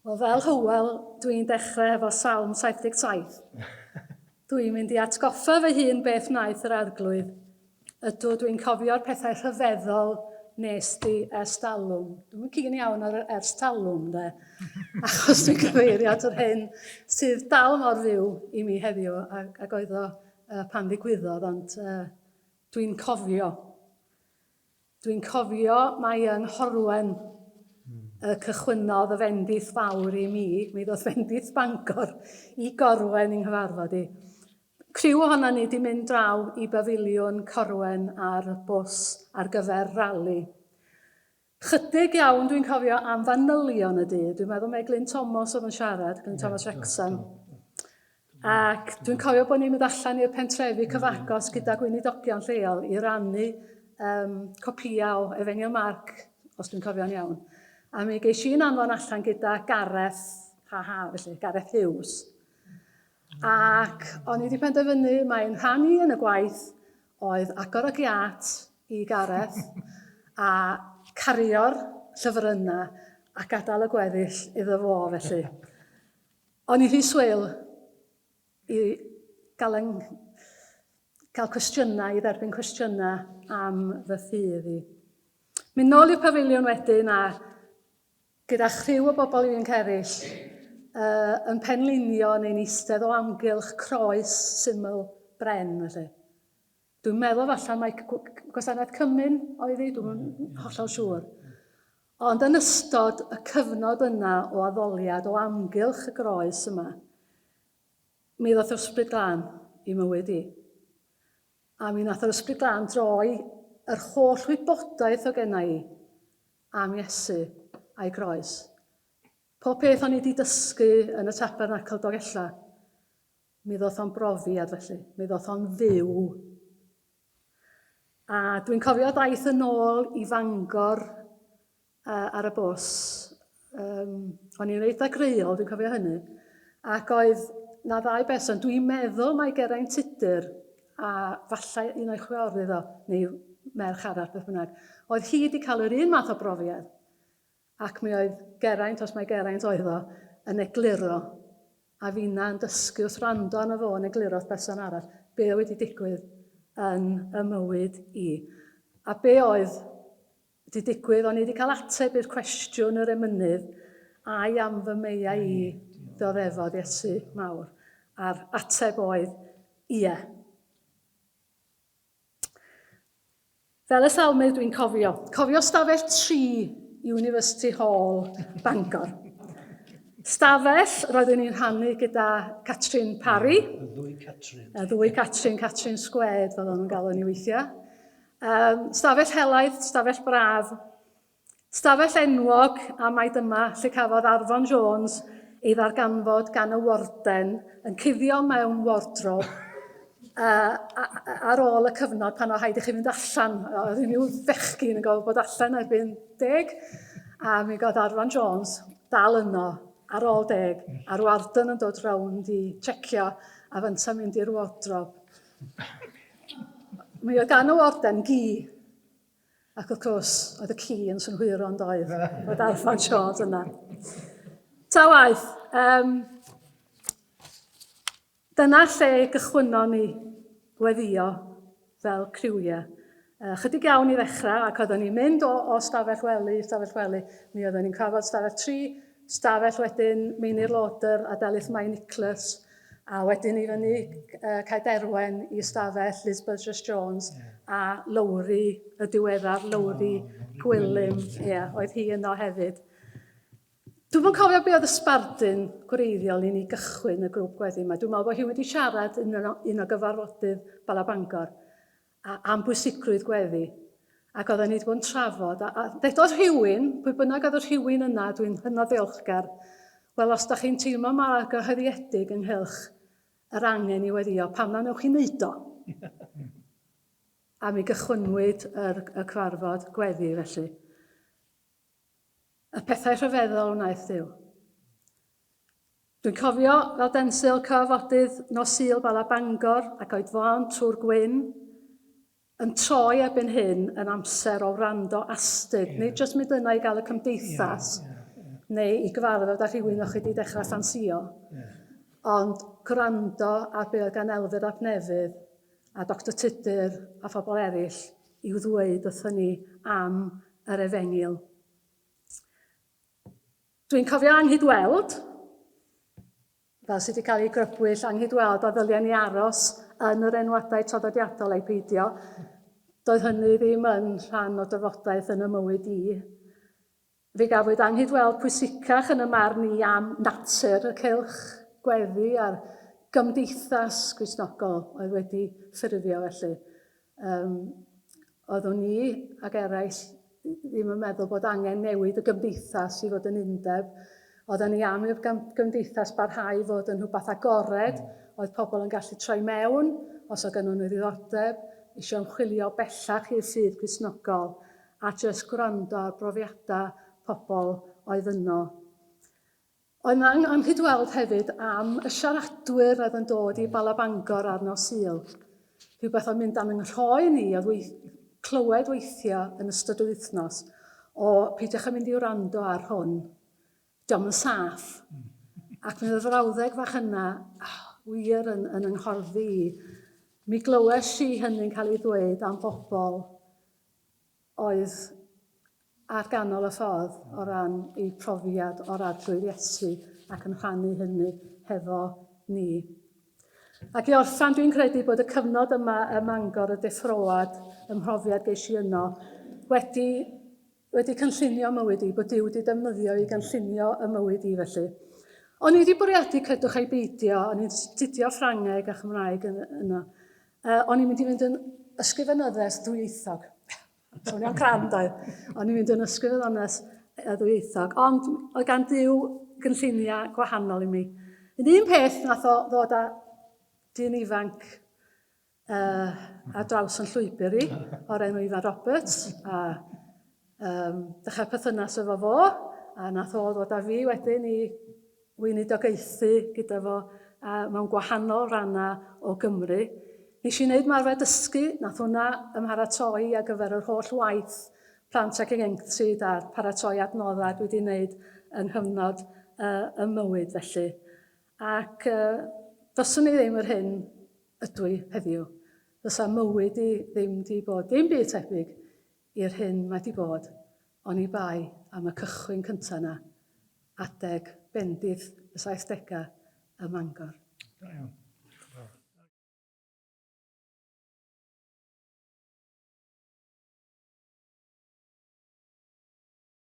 Wel, fel Hywel, dwi'n dechrau efo Salm 77. Dwi'n mynd i atgoffa fy hun beth wnaeth yr arglwydd. Ydw dwi'n cofio'r pethau rhyfeddol nes di ers talwm. Dwi'n cyn iawn ar ers talwm, de. Achos dwi'n cyfeirio at yr hyn sydd dal mor fyw i mi heddiw, ac oedd o pan ddigwyddodd, ond dwi'n cofio. Dwi'n cofio mai yng Nghorwen y cychwynodd y fendith fawr i mi ddoth fendith Bangor i Gorwen yng nghyfarfod i. Criw ohono ni wedi mynd draw i Bafiliwn Corwen ar bws ar gyfer rali. Chydig iawn dwi'n cofio am fanylion y dydd. Dwi'n meddwl mae Glyn Thomas oedd yn siarad, Glyn Thomas Wrexham. Ac dwi'n cofio bod ni'n mynd allan i'r pentrefi cyfagos gyda gweinidogion lleol i rannu copïau o Efengyl Marc, os dwi'n cofio'n iawn. A mi geis i'n anfon allan gyda Gareth, felly, Gareth Hughes. Ac o'n i wedi penderfynu mae'n rhannu yn y gwaith oedd agor y giat i Gareth a cario'r llyfrynau a gadael y gweddill iddo fo, felly. O'n i rhy swyl i gael cwestiynau, i dderbyn cwestiynau am fy ffydd i. Mynd nôl i'r pafiliwn wedyn a gyda chriw o bobl i'n cerryll, yn penlinio neu'n eistedd o amgylch croes syml bren. Felly. Dwi'n meddwl falle mae gwasanaeth Cymyn oedd hi, dwi'n hollol siŵr. Ond yn ystod y cyfnod yna o addoliad o amgylch y groes yma, mi ddoth yr ysbryd glân i mywyd i. A mi nath yr ysbryd glân droi yr holl wybodaeth o genna i am Iesu a'i groes. Pob peth o'n i wedi dysgu yn y Tabernacl Dolgella, mi ddoth o'n brofiad felly, mi ddoth o'n fyw. A dwi'n cofio daith yn ôl i Fangor ar y bws. O'n i'n eitha greul, dwi'n cofio hynny. Ac oedd na ddau berson, dwi'n meddwl mae Geraint Tudur, a falle un o'i chwiorydd o, neu merch arall beth bynnag, oedd hi wedi cael yr un math o brofiad. Ac mi oedd Geraint, os mae Geraint oedd o, yn egluro. A finna yn dysgu wrth rando arno fo yn egluro wrth berson arall. Be wedi digwydd yn y mywyd i. A be oedd wedi digwydd, o'n i wedi cael ateb i'r cwestiwn yr emynydd a'i am fy meia i ddioddefod Iesu mawr. A'r ateb oedd ie. Fel y salmydd dwi'n cofio. Cofio stafell 3 University Hall, Bangor. Stafell, roeddwn ni'n rhannu gyda Catrin Parry. Y ddwy Catrin. Y ddwy Catrin, Catrin Sgwed, fel o'n nhw'n galw ni weithiau. Stafell helaeth, stafell braf. Stafell enwog, a mae dyma lle cafodd Arfon Jones ei ddarganfod gan y warden yn cuddio mewn wardrob ar ôl y cyfnod pan o haid i chi fynd allan. Oedd unrhyw fechgyn yn gofod bod allan erbyn 10, a mi god Arfon Jones dal yno ar ôl 10, a'r warden yn dod rownd i checio a fynta mynd i'r wardrob. Mi oedd gan y warden gi, ac wrth gwrs oedd y ci yn synhwyron doedd, oedd Arfon Jones yna. Ta waith, dyna lle gychwyno ni gweddio fel criwiau. Chydig iawn i ddechrau, ac oeddwn ni'n mynd o stafell wely i stafell wely. Mi oeddwn ni'n cafod stafell 3, stafell wedyn Meinir Loder a Delyth Mai Nicholas, a wedyn i fyny Caerderwen i stafell Liz Burgess Jones, a Lowry, y diweddar Lowry Gwilym, oedd hi yno hefyd. Dwi'n yn cofio be oedd ysbardyn gwreiddiol i ni gychwyn y grŵp gweddi yma. Dwi'n meddwl bod hi wedi siarad un o gyfarfodydd Bala Bangor am bwysigrwydd gweddi. Ac oedden ni wedi bod yn trafod. A dedodd rhywun, pwy bynnag oedd y rhywun yna, dwi'n hynod ddiolchgar, wel, os da chi'n teimlo mor gyhoeddiedig ynghylch yr angen i weddio, pam na newch chi wneud o? A mi gychwynwyd y cyfarfod gweddi felly. Y pethau rhyfeddol wnaeth Duw. Dwi'n cofio fel densil cyfarfodydd nos Sul Bala Bangor ac oedfon trwy'r gwyn yn troi erbyn hyn yn amser o wrando astyd, nid jyst mynd yna i gael y cymdeithas, neu i gyfarfod â rhywun o'ch wedi dechrau ffansio. Ond gwrando ar be oedd gan Elfed ap Nefydd a Dr Tudur a phobl eraill i'w ddweud wrthyn ni am yr Efengil. Dwi'n cofio anghydweld, fel sydd wedi cael ei grybwyll, anghydweld a ddyliau ni aros yn yr enwadau traddodiadol ei peidio. Doedd hynny ddim yn rhan o dyfodaeth yn y mywyd i. Fe gafwyd anghydweld pwysicach yn y marn i am natur y cylch gweddi a'r gymdeithas Gristnogol oedd wedi ffurfio felly. Oeddwn ni ac eraill ddim yn meddwl bod angen newid y gymdeithas i fod yn undeb. Oedden ni am i'r gymdeithas barhau fod yn rhywbeth agored, oedd pobl yn gallu troi mewn os oedd gynnon nhw ddiddordeb, eisiau ymchwilio bellach i'r ffydd Gristnogol a jyst gwrando ar brofiadau pobl oedd yno. Oedd yna anghydweld hefyd am y siaradwyr oedd yn dod i Balabangor ar nos Sul. Rhywbeth oedd mynd am yng nghroi ni, oedd clywed weithio yn ystod y wythnos, o peidiwch yn mynd i wrando ar hwn. Diolch yn saff. Ac mi oedd yr frawddeg fach yna, wir yn ynghyfforddi i. Mi glywes i hynny'n cael ei ddweud am bobl oedd ar ganol y ffordd o ran eu profiad o'r arglwydd Iesu ac yn rhannu hynny hefo ni. Ac i orffan, dwi'n credu bod y cyfnod yma ym Mangor y deffroad, ym mhrofiad geis i yno, wedi cynllunio mywyd i, bod Duw wedi defnyddio i gynllunio y mywyd i felly. O'n i wedi bwriadu credwch ei beidio, o'n i'n studio Ffrangeg a Chymraeg yno. O'n i'n mynd i fynd yn ysgrifenyddes ddwyieithog. Swnio'n crand oedd. O'n i'n mynd yn ysgrifenyddes ddwyieithog. Ond oedd gan Duw gynlluniau gwahanol i mi. Un peth nath o ddod â dyn ifanc a draws yn llwybr i, o'r enw Ifan Roberts, a dechrau perthynas efo fo, a nath o ddod â fi wedyn i weinidogaethu gyda fo mewn gwahanol rannau o Gymru. Nes i wneud marfer dysgu, nath hwnna ymharatoi ar gyfer yr holl waith plant ac ieuenctid a'r paratoi adnoddau dwi wedi wneud yng nghyfnod y mywyd felly. Ac dyswn i ddim yr hyn ydw i heddiw. Fysa mywyd i ddim di bod, dim byd tebyg i'r hyn mae di bod, ond i bai am y cychwyn cyntaf yna, adeg bendith y 70au ym Mangor.